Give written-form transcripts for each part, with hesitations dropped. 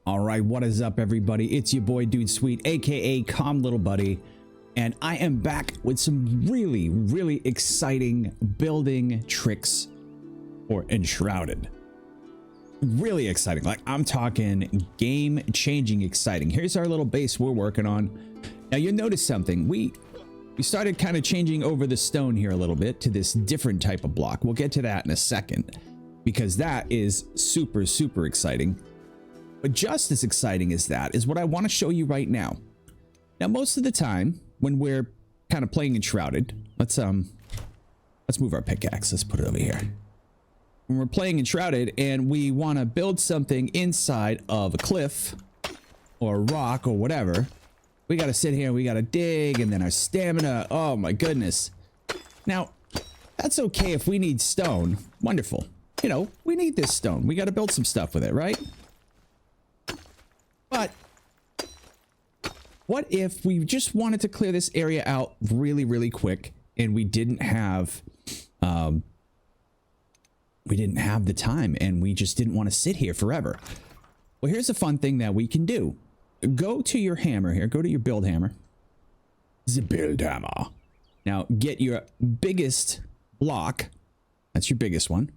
All right, what is up, everybody? It's your boy Dude Sweet, aka Calm Little Buddy, and I am back with some really exciting building tricks for Enshrouded. Really exciting, like I'm talking game-changing exciting. Here's our little base we're working on. Now you'll notice something. We started kind of changing over the stone here a little bit to this different type of block. We'll get to that in a second because that is super exciting. But just as exciting as that is what I want to show you right now. Now, most of the time when we're kind of playing Enshrouded, let's move our pickaxe. Let's put it over here. When we're playing Enshrouded and we want to build something inside of a cliff or a rock or whatever, we got to sit here and we got to dig, and then our stamina. Oh my goodness. Now, that's okay if we need stone. Wonderful. You know, we need this stone. We got to build some stuff with it, right? But what if we just wanted to clear this area out really quick and we didn't have the time and we just didn't want to sit here forever? Well, here's a fun thing that we can do. Go to your hammer here. Go to your build hammer. The build hammer. Now get your biggest block. That's your biggest one.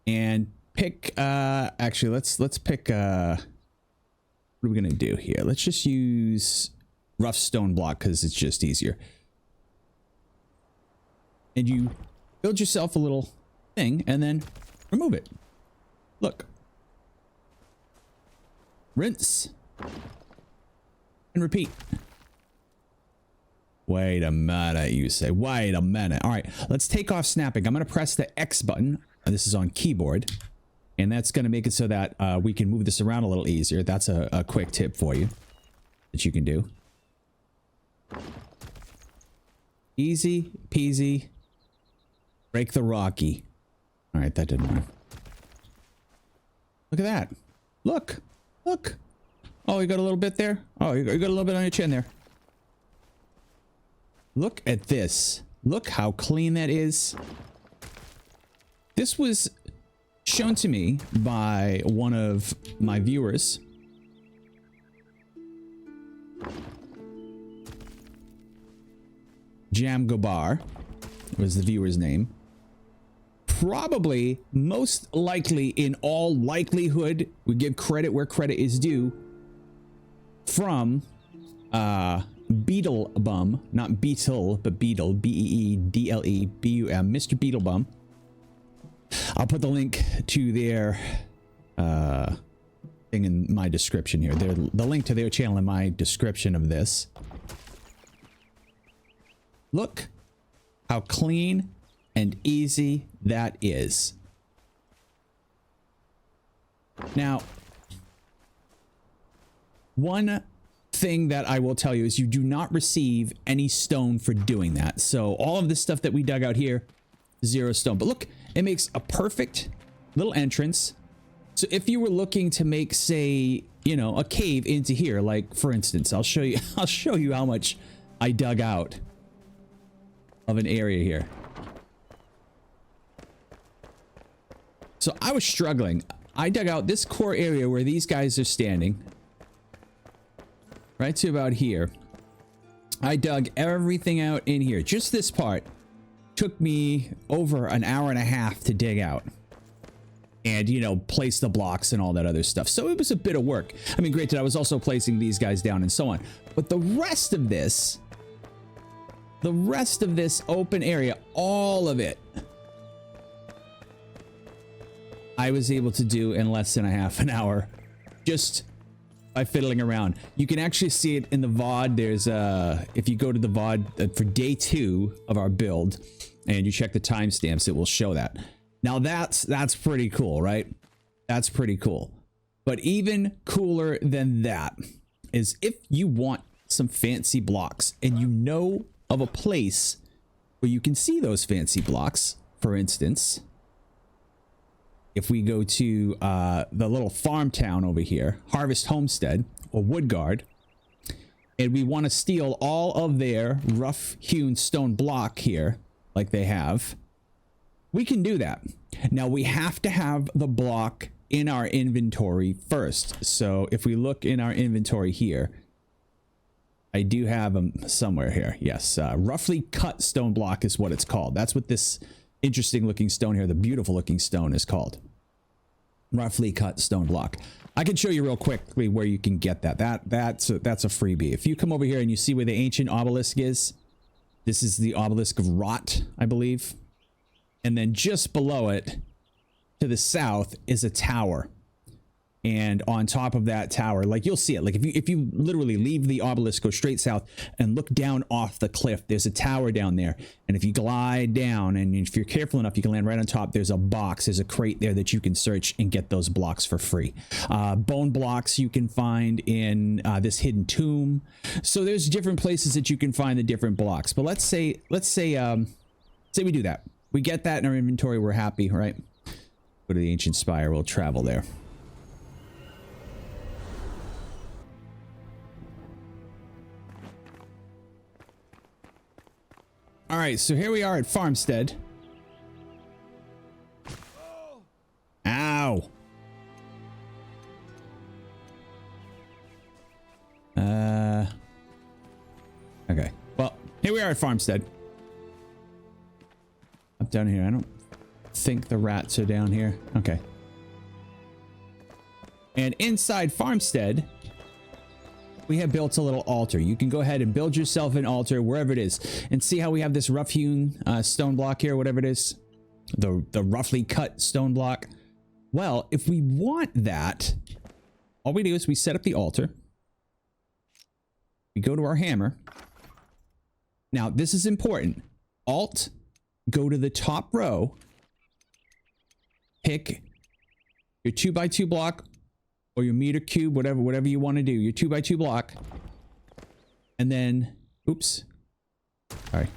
And pick actually let's pick what are we gonna do here? Let's just use rough stone block because it's just easier. And you build yourself a little thing and then remove it. Look. Rinse. And repeat. Wait a minute, you say. Wait a minute. All right, let's take off snapping. I'm gonna press the X button. This is on keyboard. And that's going to make it so that we can move this around a little easier. That's a quick tip for you that you can do. Easy peasy. Break the rocky. All right, that didn't work. Look at that. Look. Oh, you got a little bit there? Oh, you got a little bit on your chin there. Look at this. Look how clean that is. This was shown to me by one of my viewers. Jamgobbar was the viewer's name. Probably, most likely, in all likelihood, we give credit where credit is due, from Beetlebum, not Beetle, but Beetle, B-E-E-D-L-E-B-U-M, Mr. Beetlebum. I'll put the link to their thing in my description here. The link to their channel in my description of this. Look how clean and easy that is. Now, one thing that I will tell you is you do not receive any stone for doing that. So all of this stuff that we dug out here, 0 stone. But look, it makes a perfect little entrance. So if you were looking to make, say, you know, a cave into here, like for instance, I'll show you how much I dug out of an area here. So I was struggling. I dug out this core area where these guys are standing, right to about here. I dug everything out in here. Just this part took me over an hour and a half to dig out and, you know, place the blocks and all that other stuff. So it was a bit of work. I mean, granted, I was also placing these guys down and so on, but the rest of this open area, all of it, I was able to do in less than a half an hour just by fiddling around. You can actually see it in the VOD. There's if you go to the VOD for day 2 of our build and you check the timestamps, it will show that. Now that's pretty cool, right? That's pretty cool. But even cooler than that is if you want some fancy blocks and you know of a place where you can see those fancy blocks. For instance, if we go to the little farm town over here, Harvest Homestead or Woodguard, and we want to steal all of their rough hewn stone block here, like they have, we can do that. Now we have to have the block in our inventory first. So if we look in our inventory here, I do have them somewhere here. Yes, roughly cut stone block is what it's called. That's what this interesting looking stone here, the beautiful looking stone, is called. Roughly cut stone block. I can show you real quickly where you can get that. That's a freebie. If you come over here and you see where the ancient obelisk is, this is the obelisk of Rought, I believe. And then just below it, to the south, is a tower. And on top of that tower, like you'll see it, like if you literally leave the obelisk, go straight south and look down off the cliff, there's a tower down there. And if you glide down and if you're careful enough, you can land right on top. There's a box, there's a crate there that you can search and get those blocks for free. Bone blocks you can find in this hidden tomb. So there's different places that you can find the different blocks. But let's say we do that. We get that in our inventory, we're happy, right? Go to the ancient spire, we'll travel there. All right, so here we are at Farmstead. Ow. Okay. Well, here we are at Farmstead. Up down here. I don't think the rats are down here. Okay. And inside Farmstead, we have built a little altar. You can go ahead and build yourself an altar wherever it is. And see how we have this rough hewn stone block here, whatever it is? The roughly cut stone block. Well, if we want that, all we do is we set up the altar. We go to our hammer. Now, this is important. Alt, go to the top row. Pick your 2x2 block or your meter cube, whatever you want to do, your 2x2 block, and then, oops, sorry,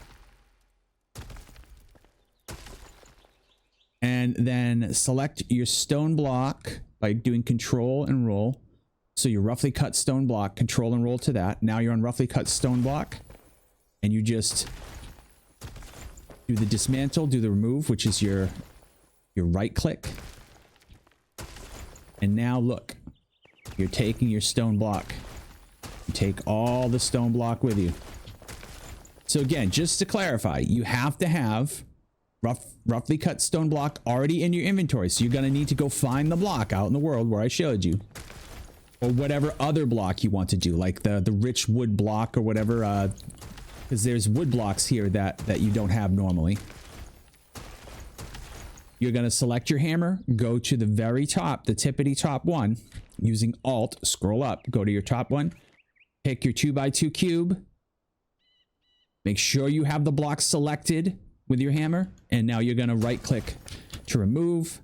and then select your stone block by doing control and roll. So your roughly cut stone block, control and roll to that. Now you're on roughly cut stone block, and you just do the dismantle, do the remove, which is your right click. And now look, you're taking your stone block. You take all the stone block with you. So again, just to clarify, you have to have roughly cut stone block already in your inventory. So you're going to need to go find the block out in the world where I showed you. Or whatever other block you want to do, like the rich wood block or whatever, because there's wood blocks here that you don't have normally. You're going to select your hammer, go to the very top, the tippity top one, using Alt, scroll up, go to your top one, pick your 2x2 cube, make sure you have the block selected with your hammer, and now you're going to right click to remove,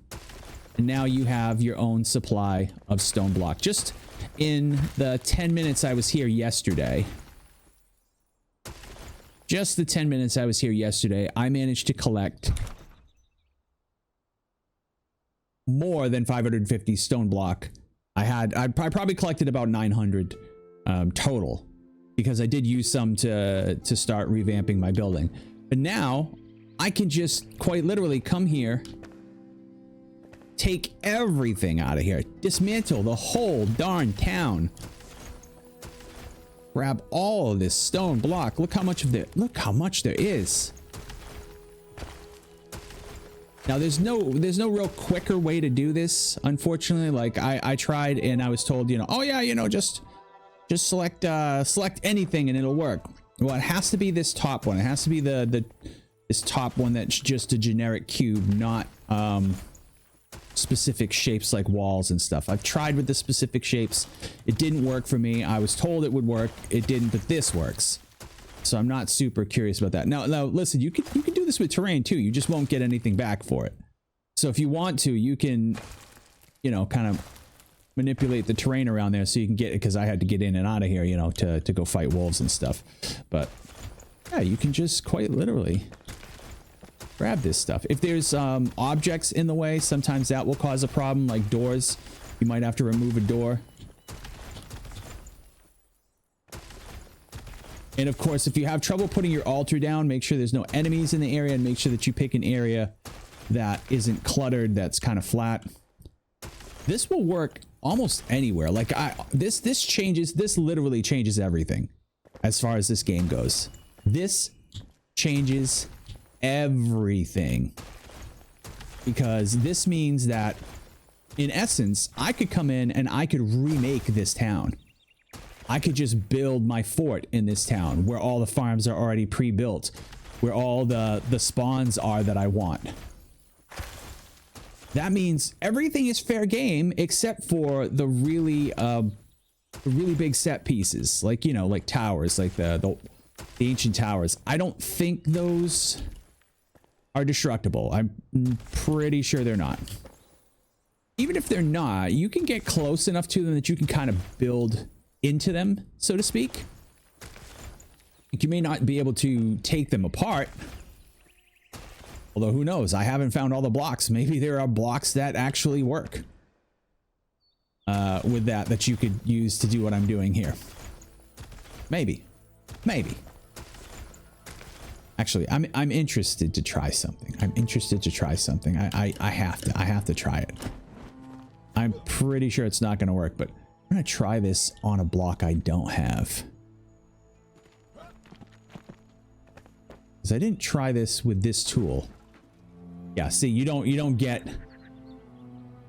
and now you have your own supply of stone block. Just in the 10 minutes I was here yesterday, I managed to collect more than 550 stone block. I probably collected about 900 total, because I did use some to start revamping my building. But now I can just quite literally come here, take everything out of here, dismantle the whole darn town, grab all of this stone block. Look how much there is. Now there's no real quicker way to do this, unfortunately. Like I tried and I was told, oh yeah, just select anything and it'll work. Well, it has to be this top one. It has to be this top one that's just a generic cube, not specific shapes like walls and stuff. I've tried with the specific shapes. It didn't work for me. I was told it would work. It didn't, but this works. So I'm not super curious about that. Now listen, you can do this with terrain too. You just won't get anything back for it. So if you want to, you can, kind of manipulate the terrain around there so you can get it, because I had to get in and out of here, to go fight wolves and stuff. But yeah, you can just quite literally grab this stuff. If there's objects in the way, sometimes that will cause a problem, like doors. You might have to remove a door. And of course, if you have trouble putting your altar down, make sure there's no enemies in the area, and make sure that you pick an area that isn't cluttered, that's kind of flat. This will work almost anywhere. Like this literally changes everything as far as this game goes. This changes everything, because this means that in essence, I could come in and I could remake this town. I could just build my fort in this town where all the farms are already pre-built, where all the spawns are that I want. That means everything is fair game except for the really big set pieces, like, you know, like towers, like the ancient towers. I don't think those are destructible. I'm pretty sure they're not. Even if they're not, you can get close enough to them that you can kind of build into them, so to speak. You may not be able to take them apart. Although who knows? I haven't found all the blocks. Maybe there are blocks that actually work with that you could use to do what I'm doing here. Maybe. Actually, I'm interested to try something. I have to try it. I'm pretty sure it's not going to work, but I'm going to try this on a block I don't have. Because I didn't try this with this tool. Yeah, see, you don't get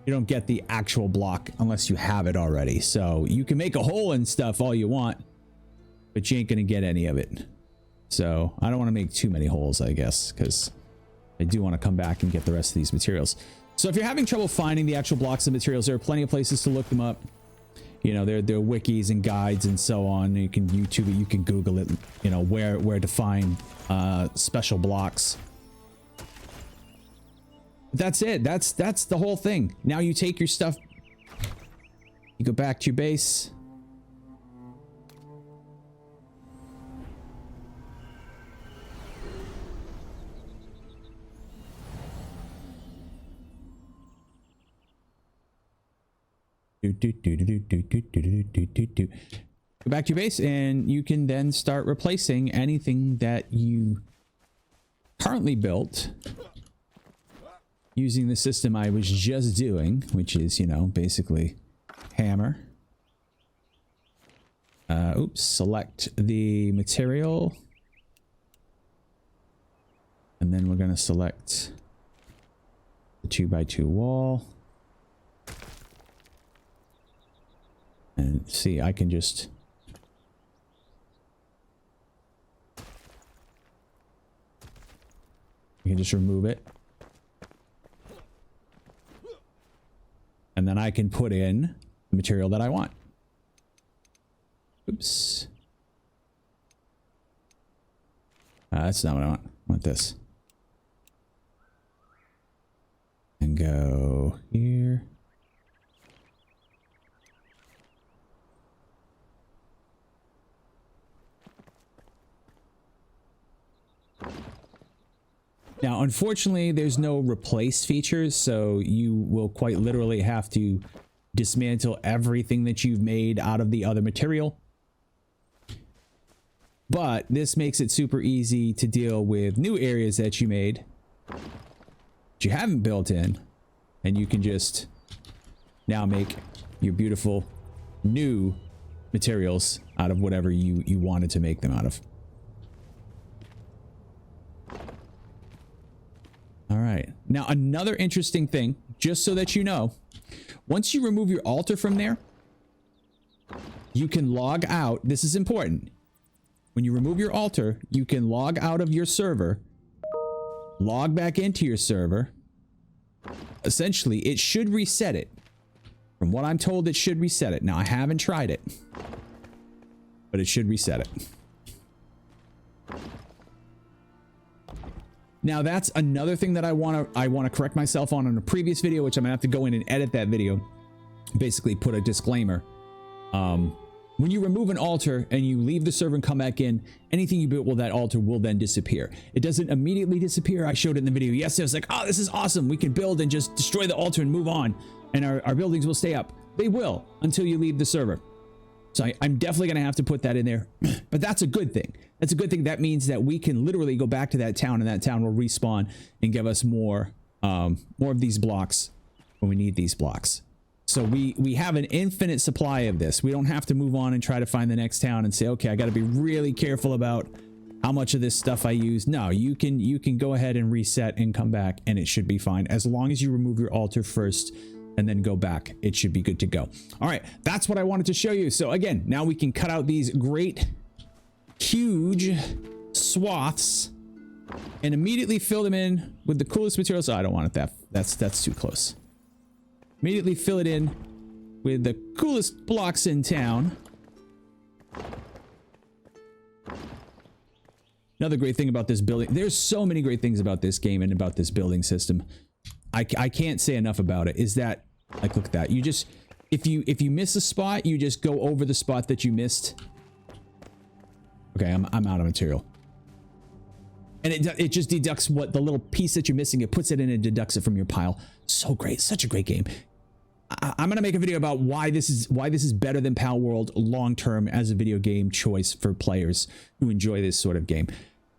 the actual block unless you have it already. So you can make a hole and stuff all you want, but you ain't going to get any of it. So I don't want to make too many holes, I guess, because I do want to come back and get the rest of these materials. So if you're having trouble finding the actual blocks and materials, there are plenty of places to look them up. You know, there are wikis and guides and so on. You can YouTube it, you can Google it, you know, where to find special blocks. That's it. That's the whole thing. Now you take your stuff, you go back to your base. Go back to your base, and you can then start replacing anything that you currently built using the system I was just doing, which is, you know, basically hammer. Oops, select the material. And then we're going to select the 2x2 wall. And see, I can just... You can just remove it. And then I can put in the material that I want. Oops. That's not what I want. I want this. And go here. Now, unfortunately, there's no replace features, so you will quite literally have to dismantle everything that you've made out of the other material. But this makes it super easy to deal with new areas that you made that you haven't built in, and you can just now make your beautiful new materials out of whatever you wanted to make them out of. All right. Now, another interesting thing, just so that you know, once you remove your altar from there, you can log out. This is important. When you remove your altar, you can log out of your server, log back into your server. Essentially, it should reset it. From what I'm told, it should reset it. Now, I haven't tried it, but it should reset it. Now, that's another thing that I want to correct myself on in a previous video, which I'm gonna have to go in and edit that video. Basically, put a disclaimer. When you remove an altar and you leave the server and come back in, anything you built with that altar will then disappear. It doesn't immediately disappear. I showed it in the video yesterday. I was like, oh, this is awesome. We can build and just destroy the altar and move on, and our buildings will stay up. They will until you leave the server. So I'm definitely going to have to put that in there, but that's a good thing. That's a good thing. That means that we can literally go back to that town, and that town will respawn and give us more of these blocks when we need these blocks. So we have an infinite supply of this. We don't have to move on and try to find the next town and say, okay, I got to be really careful about how much of this stuff I use. No, you can go ahead and reset and come back and it should be fine. As long as you remove your altar first and then go back, it should be good to go. All right, that's what I wanted to show you. So again, now we can cut out these great, huge swaths and immediately fill them in with the coolest materials. Oh, I don't want it that's too close. Immediately fill it in with the coolest blocks in town. Another great thing about this building, there's so many great things about this game and about this building system. I can't say enough about it, is that, like, look at that. You just, if you miss a spot, you just go over the spot that you missed. Okay, I'm out of material. And it just deducts what the little piece that you're missing, it puts it in and deducts it from your pile. So great, such a great game. I'm gonna make a video about why this is better than Pal World long term as a video game choice for players who enjoy this sort of game.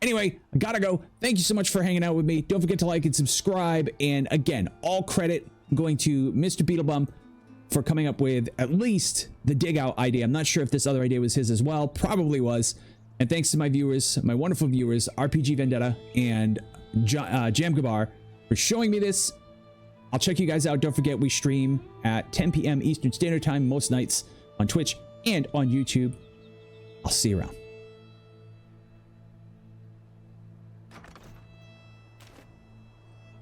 Anyway, I gotta go. Thank you so much for hanging out with me. Don't forget to like and subscribe. And again, all credit going to Mr. Beetlebum for coming up with at least the dig out idea. I'm not sure if this other idea was his as well. Probably was. And thanks to my viewers, my wonderful viewers, RPGVendetta and jamgobbar for showing me this. I'll check you guys out. Don't forget, we stream at 10 p.m. Eastern Standard Time most nights on Twitch and on YouTube. I'll see you around.